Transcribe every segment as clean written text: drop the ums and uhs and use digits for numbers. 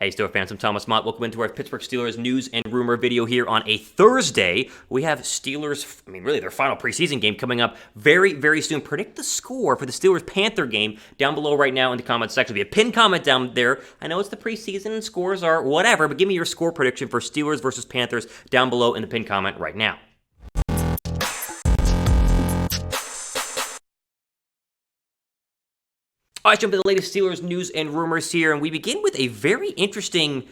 Hey, Steelers fans, I'm Thomas Mott. Welcome into our Pittsburgh Steelers news and rumor video here on a Thursday. We have Steelers, really their final preseason game coming up very, very soon. Predict the score for the Steelers-Panther game down below right now in the comment section. There'll be a pinned comment down there. I know it's the preseason and scores are whatever, but give me your score prediction for Steelers versus Panthers down below in the pinned comment right now. All right, jump into the latest Steelers news and rumors here, and we begin with a very interesting,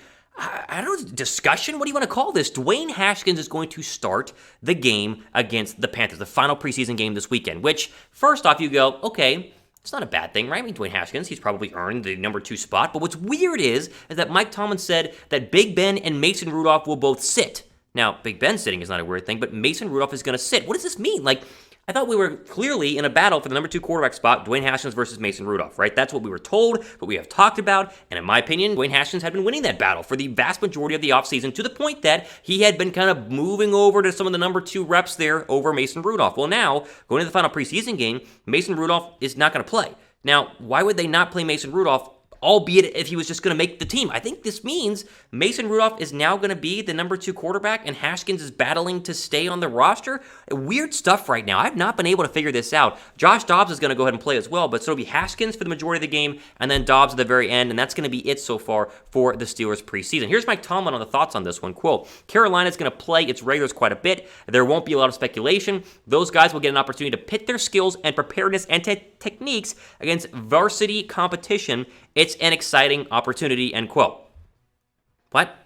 discussion? What do you want to call this? Dwayne Haskins is going to start the game against the Panthers, the final preseason game this weekend, which, first off, you go, okay, it's not a bad thing, right? Dwayne Haskins, he's probably earned the number 2 spot, but what's weird is that Mike Tomlin said that Big Ben and Mason Rudolph will both sit. Now, Big Ben sitting is not a weird thing, but Mason Rudolph is going to sit. What does this mean? I thought we were clearly in a battle for the number 2 quarterback spot, Dwayne Haskins versus Mason Rudolph, right? That's what we were told, but we have talked about, and in my opinion, Dwayne Haskins had been winning that battle for the vast majority of the offseason to the point that he had been kind of moving over to some of the number 2 reps there over Mason Rudolph. Well, now, going to the final preseason game, Mason Rudolph is not going to play. Now, why would they not play Mason Rudolph, albeit if he was just going to make the team? I think this means Mason Rudolph is now going to be the number 2 quarterback and Haskins is battling to stay on the roster. Weird stuff right now. I've not been able to figure this out. Josh Dobbs is going to go ahead and play as well, but so it'll be Haskins for the majority of the game and then Dobbs at the very end, and that's going to be it so far for the Steelers preseason. Here's Mike Tomlin on the thoughts on this one. Quote, Carolina's going to play its regulars quite a bit. There won't be a lot of speculation. Those guys will get an opportunity to pit their skills and preparedness and techniques against varsity competition. It's an exciting opportunity, end quote. What?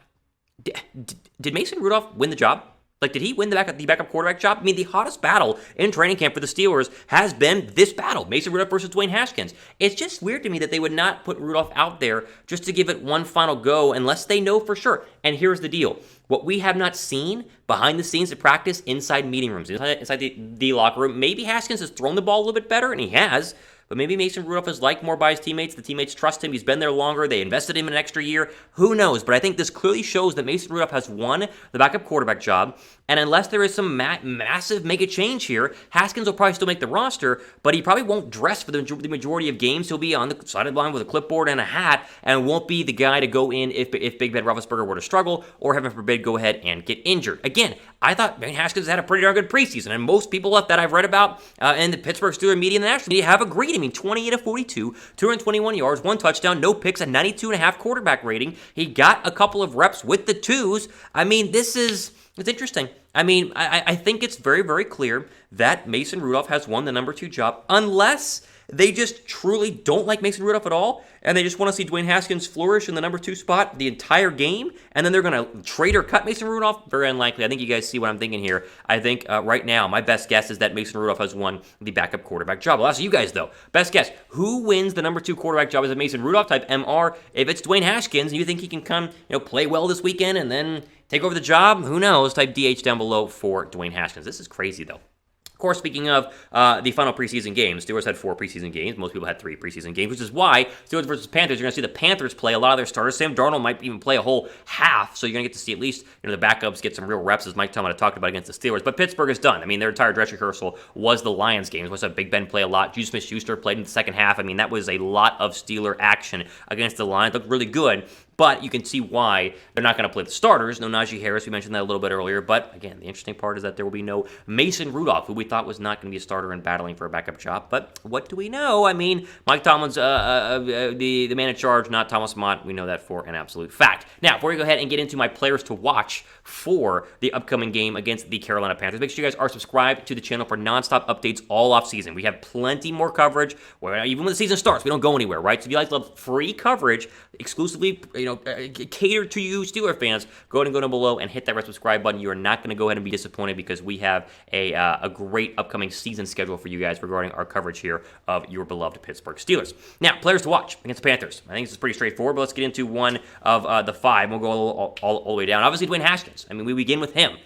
Did Mason Rudolph win the job? Did he win the backup quarterback job? The hottest battle in training camp for the Steelers has been this battle, Mason Rudolph versus Dwayne Haskins. It's just weird to me that they would not put Rudolph out there just to give it one final go unless they know for sure. And here's the deal. What we have not seen behind the scenes at practice, inside meeting rooms, inside the locker room, maybe Haskins has thrown the ball a little bit better, and he has, but maybe Mason Rudolph is liked more by his teammates. The teammates trust him. He's been there longer. They invested him in an extra year. Who knows? But I think this clearly shows that Mason Rudolph has won the backup quarterback job. And unless there is some massive mega change here, Haskins will probably still make the roster, but he probably won't dress for the majority of games. He'll be on the sideline with a clipboard and a hat and won't be the guy to go in if Big Ben Roethlisberger were to struggle or, heaven forbid, go ahead and get injured. Again, I thought Dwayne Haskins had a pretty darn good preseason, and most people that I've read about in the Pittsburgh Steelers media and the national media have agreed. 28 of 42, 221 yards, 1 touchdown, no picks, a 92.5 quarterback rating. He got a couple of reps with the 2s. It's interesting. I think it's very, very clear that Mason Rudolph has won the number 2 job, unless they just truly don't like Mason Rudolph at all, and they just want to see Dwayne Haskins flourish in the number 2 spot the entire game, and then they're going to trade or cut Mason Rudolph. Very unlikely. I think you guys see what I'm thinking here. I think right now, my best guess is that Mason Rudolph has won the backup quarterback job. I'll ask you guys, though. Best guess. Who wins the number 2 quarterback job? Is it Mason Rudolph? Type MR. If it's Dwayne Haskins, and you think he can come, play well this weekend and then take over the job, who knows? Type DH down below for Dwayne Haskins. This is crazy, though. Of course, speaking of the final preseason games, Steelers had 4 preseason games. Most people had 3 preseason games, which is why Steelers versus Panthers, you're going to see the Panthers play a lot of their starters. Sam Darnold might even play a whole half, so you're going to get to see at least the backups get some real reps, as Mike Tomlin had talked about against the Steelers. But Pittsburgh is done. Their entire dress rehearsal was the Lions games. We saw Big Ben play a lot. Juju Smith-Schuster played in the second half. That was a lot of Steeler action against the Lions. Looked really good. But you can see why they're not going to play the starters. No Najee Harris, we mentioned that a little bit earlier. But again, the interesting part is that there will be no Mason Rudolph, who we thought was not going to be a starter and battling for a backup job. But what do we know? Mike Tomlin's the man in charge, not Thomas Mott. We know that for an absolute fact. Now, before we go ahead and get into my players to watch for the upcoming game against the Carolina Panthers, make sure you guys are subscribed to the channel for nonstop updates all offseason. We have plenty more coverage. Even when the season starts, we don't go anywhere, right? So if you guys love free coverage, exclusively, cater to you Steeler fans, go ahead and go down below and hit that red subscribe button. You are not going to go ahead and be disappointed because we have a great upcoming season schedule for you guys regarding our coverage here of your beloved Pittsburgh Steelers. Now, players to watch against the Panthers. I think this is pretty straightforward, but let's get into one of the 5. We'll go all the way down. Obviously, Dwayne Haskins. We begin with him.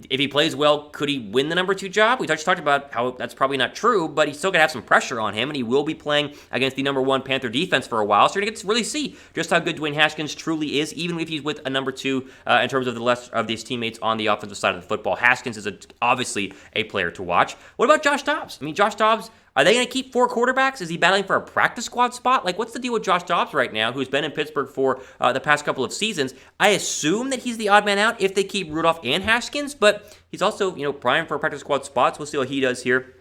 If he plays well, could he win the number 2 job? We just talked about how that's probably not true, but he's still going to have some pressure on him, and he will be playing against the number 1 Panther defense for a while, so you're going to get to really see just how good Dwayne Haskins truly is, even if he's with a number 2 in terms of the rest of these teammates on the offensive side of the football. Haskins is obviously a player to watch. What about Josh Dobbs? Josh Dobbs, Are they going to keep 4 quarterbacks? Is he battling for a practice squad spot? Like, what's the deal with Josh Dobbs right now, who's been in Pittsburgh for the past couple of seasons? I assume that he's the odd man out if they keep Rudolph and Haskins, but he's also, primed for a practice squad spot, so we'll see what he does here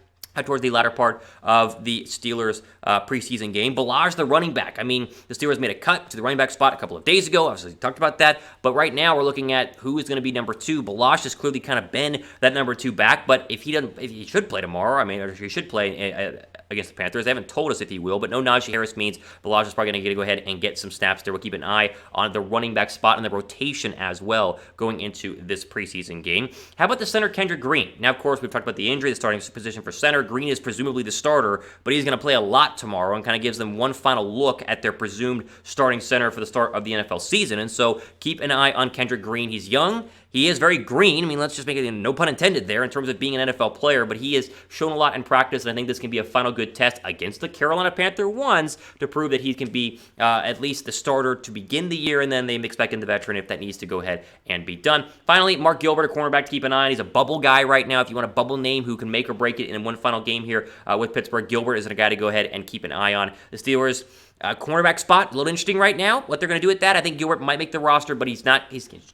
towards the latter part of the Steelers preseason game. Ballage, the running back. I mean, the Steelers made a cut to the running back spot a couple of days ago. Obviously, we talked about that. But right now, we're looking at who is going to be number 2. Ballage has clearly kind of been that number 2 back. But if he should play tomorrow, or he should play against the Panthers. They haven't told us if he will, but no Najee Harris means Ballage is probably going to go ahead and get some snaps there. We'll keep an eye on the running back spot and the rotation as well going into this preseason game. How about the center, Kendrick Green? Now, of course, we've talked about the injury, the starting position for center. Green is presumably the starter, but he's going to play a lot tomorrow and kind of gives them one final look at their presumed starting center for the start of the NFL season. And so keep an eye on Kendrick Green. He's young. He is very green. I mean, let's just make it no pun intended there in terms of being an NFL player, but he has shown a lot in practice, and I think this can be a final good test against the Carolina Panther ones to prove that he can be at least the starter to begin the year, and then they expect him the veteran if that needs to go ahead and be done. Finally, Mark Gilbert, a cornerback to keep an eye on. He's a bubble guy right now. If you want a bubble name who can make or break it in one final game here with Pittsburgh, Gilbert is a guy to go ahead and keep an eye on. The Steelers, cornerback spot, a little interesting right now. What they're going to do with that, I think Gilbert might make the roster, but he's not.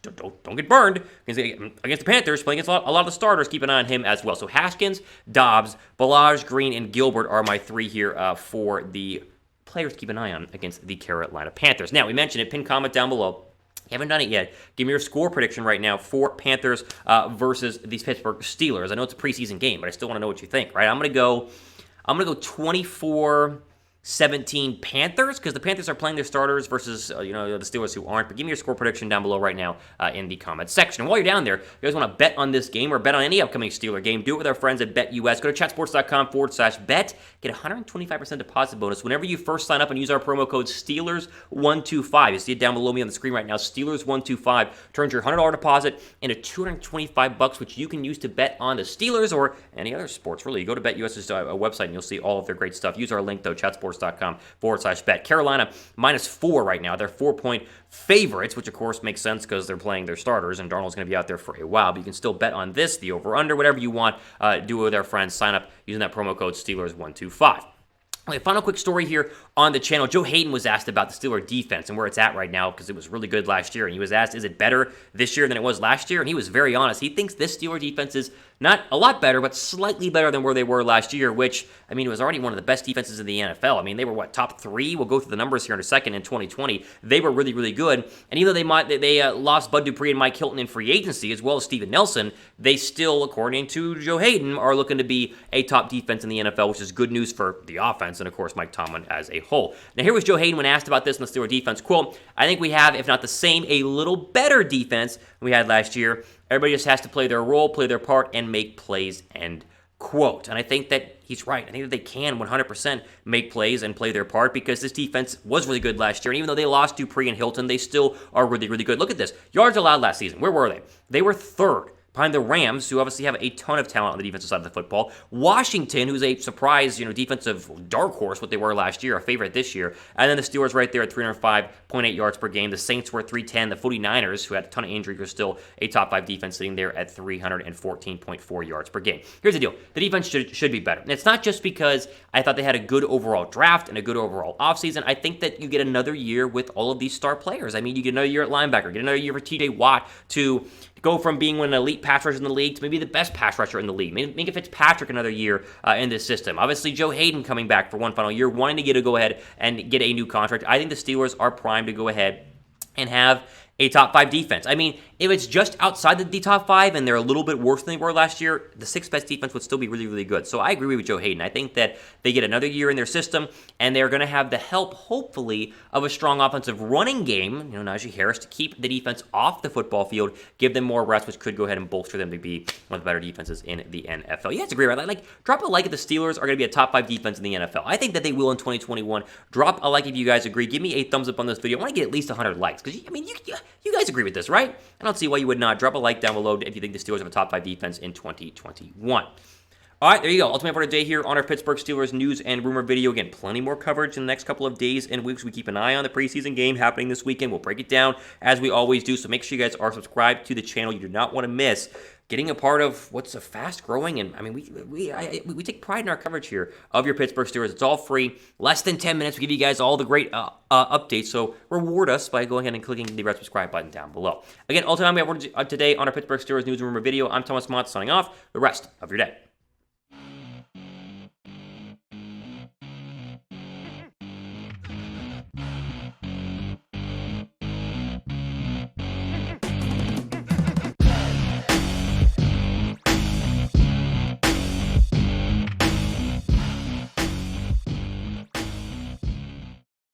Don't get burned against the Panthers, playing against a lot of the starters. Keep an eye on him as well. So Haskins, Dobbs, Ballage, Green, and Gilbert are my 3 here for the players to keep an eye on against the Carolina Panthers. Now, we mentioned it. Pin comment down below. You haven't done it yet. Give me your score prediction right now for Panthers versus these Pittsburgh Steelers. I know it's a preseason game, but I still want to know what you think, right? I'm gonna go 24-17 Panthers, because the Panthers are playing their starters versus the Steelers who aren't. But give me your score prediction down below right now in the comments section. And while you're down there, you guys want to bet on this game or bet on any upcoming Steeler game, do it with our friends at BetUS. Go to chatsports.com/bet. Get a 125% deposit bonus whenever you first sign up and use our promo code STEELERS125. You see it down below me on the screen right now. STEELERS125 turns your $100 deposit into $225, which you can use to bet on the Steelers or any other sports, really. You go to BetUS's website and you'll see all of their great stuff. Use our link, though, chatsports.com/bet. Carolina -4 right now. They're 4-point favorites, which of course makes sense because they're playing their starters, and Darnold's going to be out there for a while. But you can still bet on this, the over-under, whatever you want. Do it with our friends. Sign up using that promo code STEELERS125. Okay, final quick story here on the channel. Joe Haden was asked about the Steeler defense and where it's at right now because it was really good last year. And he was asked, is it better this year than it was last year? And he was very honest. He thinks this Steeler defense is not a lot better, but slightly better than where they were last year, which, I mean, it was already one of the best defenses in the NFL. I mean, they were, top 3? We'll go through the numbers here in a second. In 2020, they were really, really good. And even though they lost Bud Dupree and Mike Hilton in free agency, as well as Steven Nelson, they still, according to Joe Haden, are looking to be a top defense in the NFL, which is good news for the offense and, of course, Mike Tomlin as a whole. Now, here was Joe Haden when asked about this in the Steeler defense. Quote, I think we have, if not the same, a little better defense than we had last year. Everybody just has to play their role, play their part, and make plays, end quote. And I think that he's right. I think that they can 100% make plays and play their part because this defense was really good last year. And even though they lost Dupree and Hilton, they still are really, really good. Look at this. Yards allowed last season. Where were they? They were 3rd. Behind the Rams, who obviously have a ton of talent on the defensive side of the football. Washington, who's a surprise, defensive dark horse, what they were last year, a favorite this year. And then the Steelers right there at 305.8 yards per game. The Saints were at 310. The 49ers, who had a ton of injuries, were still a top 5 defense sitting there at 314.4 yards per game. Here's the deal. The defense should be better. And it's not just because I thought they had a good overall draft and a good overall offseason. I think that you get another year with all of these star players. I mean, you get another year at linebacker, get another year for TJ Watt to go from being one of the elite pass rushers in the league to maybe the best pass rusher in the league. Minkah Fitzpatrick another year in this system. Obviously, Joe Haden coming back for one final year, wanting to go ahead and get a new contract. I think the Steelers are primed to go ahead and have a top 5 defense. I mean, if it's just outside the top 5 and they're a little bit worse than they were last year, the 6th best defense would still be really, really good. So I agree with Joe Haden. I think that they get another year in their system, and they're going to have the help, hopefully, of a strong offensive running game, Najee Harris, to keep the defense off the football field, give them more rest, which could go ahead and bolster them to be one of the better defenses in the NFL. You guys agree, right? Like, drop a like if the Steelers are going to be a top 5 defense in the NFL. I think that they will in 2021. Drop a like if you guys agree. Give me a thumbs up on this video. I want to get at least 100 likes, because, you guys agree with this, right? I don't see why you would not. Drop a like down below if you think the Steelers have a top 5 defense in 2021. All right, there you go. Ultimate for today here on our Pittsburgh Steelers news and rumor video. Again, plenty more coverage in the next couple of days and weeks. We keep an eye on the preseason game happening this weekend. We'll break it down as we always do. So make sure you guys are subscribed to the channel. You do not want to miss getting a part of what's a fast-growing, and I mean, we take pride in our coverage here of your Pittsburgh Steelers. It's all free, less than 10 minutes. We give you guys all the great updates, so reward us by going ahead and clicking the red subscribe button down below. Again, all the time we have today on our Pittsburgh Steelers News and Rumor video. I'm Thomas Mott signing off. The rest of your day.